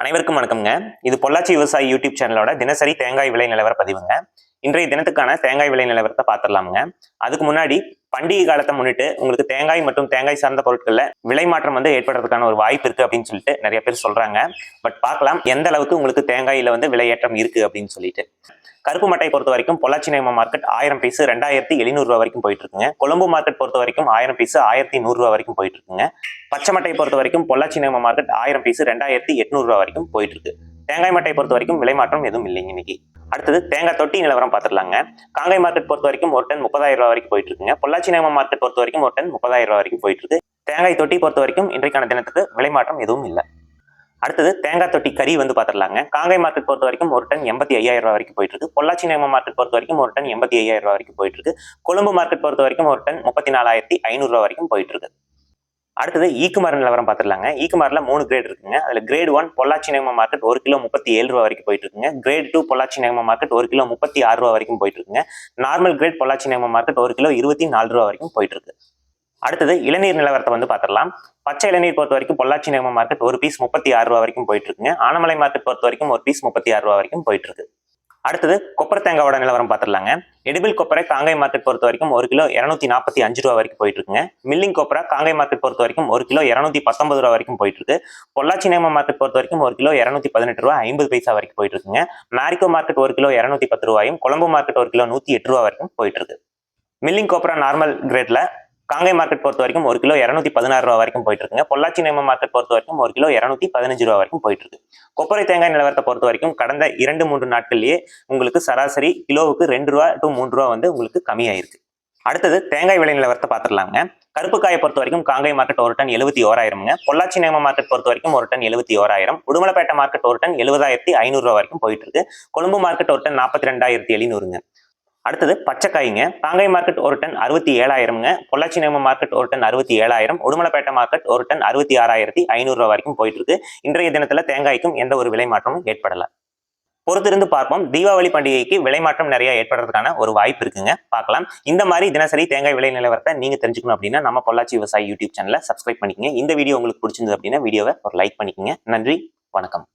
அனைவருக்கும் வணக்கம்ங்க. இது பொள்ளாச்சி விவசாயி யூடியூப் சேனலோட தினசரி தேங்காய் விலை நிலவர பதிவுங்க. இன்றைய தினத்துக்கான தேங்காய் விலை நிலவரத்தை பார்த்துடலாமுங்க. அதுக்கு முன்னாடி பண்டிகை காலத்தை முன்னிட்டு உங்களுக்கு தேங்காய் மற்றும் தேங்காய் சார்ந்த பொருட்கள்ல விலை மாற்றம் ஏற்படுறதுக்கான ஒரு வாய்ப்பு இருக்கு அப்படின்னு சொல்லிட்டு நிறைய பேர் சொல்றாங்க. பட் பார்க்கலாம் எந்த அளவுக்கு உங்களுக்கு தேங்காயில விலையேற்றம் இருக்கு அப்படின்னு சொல்லிட்டு. கருப்பு மட்டை பொறுத்த வரைக்கும் பொள்ளாச்சி நேம மார்க்கெட் 1000 பீஸ் 2700 ரூபா வரைக்கும் போயிட்டு இருக்குங்க. கொழும்பு மார்க்கெட் பொறுத்த வரைக்கும் 1000 பீஸ் 1100 ரூபா வரைக்கும் போயிட்டு இருக்குங்க. பச்சை மட்டை பொறுத்த வரைக்கும் பொள்ளாச்சி நேம மார்க்கெட் 1000 பீஸ் 2800 ரூபா வரைக்கும் போயிட்டு இருக்கு. தேங்காய் மட்டை பொறுத்த வரைக்கும் விலை மாற்றம் எதுவும் இல்லைங்க இன்னைக்கு. அடுத்தது தேங்காய் தொட்டி நிலவரம் பார்த்துடலாங்க. காங்காய் மார்க்கெட் பொறுத்த வரைக்கும் ஒரு டன் 30,000 ரூபா வரைக்கும் போயிட்டு இருக்குங்க. பொள்ளாச்சி நேம மார்க்கெட் பொறுத்த வரைக்கும் ஒரு டன் 30,000 ரூபா வரைக்கும் போயிட்டு இருக்கு. தேங்காய் தொட்டி பொறுத்த வரைக்கும் இன்றைக்கான தினத்துக்கு விலை மாற்றம் எதுவும் இல்லை. அடுத்தது தேங்காய் தொட்டி கறி பார்த்துடலாங்க. காங்காய் மார்க்கெட் பொறுத்த வரைக்கும் ஒரு டன் 85,000 ரூபா வரைக்கும் போயிட்டு இருக்கு. பொள்ளாச்சி நேம மார்க்கெட் பொறுத்த வரைக்கும் ஒரு டன் 85,000 ரூபா வரைக்கும் போயிட்டு இருக்கு. கொழும்பு மார்க்கெட் பொறுத்த வரைக்கும் ஒரு டன் 34,500 ரூபா வரைக்கும் போயிட்டு இருக்கு. அடுத்தது ஈக்குமார் நிலவரம் பார்த்துடலாங்க. ஈக்குமார்ல 3 கிரேட் இருக்குங்க. அதுல கிரேட் 1 பொள்ளாச்சி நேம மார்க்கெட் 1 கிலோ 37 ரூபா வரைக்கும் போயிட்டு இருக்குங்க. கிரேட் 2 பொள்ளாச்சி நேம மார்க்கெட் 1 கிலோ 36 ரூபா வரைக்கும் போயிட்டு இருக்குங்க. நார்மல் கிரேட் பொள்ளாச்சி நேம மார்க்கெட் 1 கிலோ 24 ரூபா வரைக்கும் போயிட்டு இருக்கு. அடுத்தது இளநீர் நிலவரத்தை பார்த்துடலாம். பச்சை இளநீர் பொறுத்த வரைக்கும் பொள்ளாச்சி நேம மார்க்கெட் ஒரு பீஸ் 36 ரூபா வரைக்கும் போயிட்டு இருக்குங்க. ஆனமலை மார்க்கெட் பொறுத்த வரைக்கும் ஒரு பீஸ் 36 ரூபா வரைக்கும் போயிட்டு இருக்கு. அடுத்தது கொப்பரை தேங்காயோட நிலவரம் பார்த்துடலாங்க. எடிபிள் கொப்பரை காங்காய் மார்க்கெட் பொறுத்த வரைக்கும் 1 கிலோ 245 ரூபா வரைக்கும் போயிட்டு இருக்குங்க. மில்லிங் கொப்பரை காங்காய் மார்க்கெட் பொறுத்த வரைக்கும் 1 கிலோ 219 ரூபா வரைக்கும் போயிட்டு இருக்கு. பொள்ளாச்சி நேம மார்க்கெட் பொறுத்த வரைக்கும் 1 கிலோ 218 ரூபா 50 பைசா வரைக்கும் போயிட்டு இருக்குங்க. மேரிகோ மார்க்கெட் 1 கிலோ 210 ரூபாயும் கொழம்பு மார்க்கெட் 1 கிலோ 108 ரூபா வரைக்கும் போயிட்டு இருக்கு. மில்லிங் கொப்பரா நார்மல் கிரேட்ல காங்காய் மார்க்கெட் பொறுத்த வரைக்கும் 1 கிலோ 216 ரூபா வரைக்கும் போயிட்டு இருக்குங்க. பொள்ளாச்சி நேம மார்க்கெட் பொறுத்த வரைக்கும் 1 கிலோ 215 ரூபா வரைக்கும் போயிட்டு இருக்கு. கொப்பரை தேங்காய் நிலவரத்தை பொறுத்த வரைக்கும் கடந்த 2-3 நாட்கள்லயே உங்களுக்கு சராசரி கிலோவுக்கு 2 ரூபா to 3 ரூபா உங்களுக்கு கம்மியாயிருக்கு. அடுத்தது தேங்காய் விலை நிலவரத்தை பார்த்துடலாங்க. கருப்பு காயை பொறுத்த வரைக்கும் காங்காய் மார்க்கெட் ஒரு டன் 71,000. பொள்ளாச்சி நேம மார்க்கெட் பொறுத்த வரைக்கும் ஒரு டன் 71,000. உடுமலைப்பேட்டை மார்க்கெட் ஒரு டன் 70,500 ரூபா வரைக்கும் போயிட்டு இருக்கு. கொழும்பு மார்க்கெட் ஒரு டன் 42,700. அடுத்தது பச்சைக்காய்ங்க. காங்காய் மார்க்கெட் ஒரு டன் 67,000. பொள்ளாச்சி நேம மார்க்கெட் ஒரு டன் 67,000. உடுமலைப்பேட்டை மார்க்கெட் ஒரு டன் 66,500 ரூபா வரைக்கும் போயிட்டு இருக்கு. இன்றைய தினத்துல தேங்காய்க்கும் எந்த ஒரு விலை மாற்றமும் ஏற்படல. பொறுத்திருந்து பார்ப்போம். தீபாவளி பண்டிகைக்கு விலை மாற்றம் நிறைய ஏற்படுறதுக்கான ஒரு வாய்ப்பு இருக்குங்க. பார்க்கலாம். இந்த மாதிரி தினசரி தேங்காய் விலை நிலவரத்தை நீங்க தெரிஞ்சுக்கணும் அப்படின்னா நம்ம பொள்ளாச்சி விவசாயி யூடியூப் சேனலை சப்ஸ்கிரைப் பண்ணிக்கங்க. இந்த வீடியோ உங்களுக்கு பிடிச்சிருந்தது அப்படின்னா வீடியோவை ஒரு லைக் பண்ணிக்கங்க. நன்றி, வணக்கம்.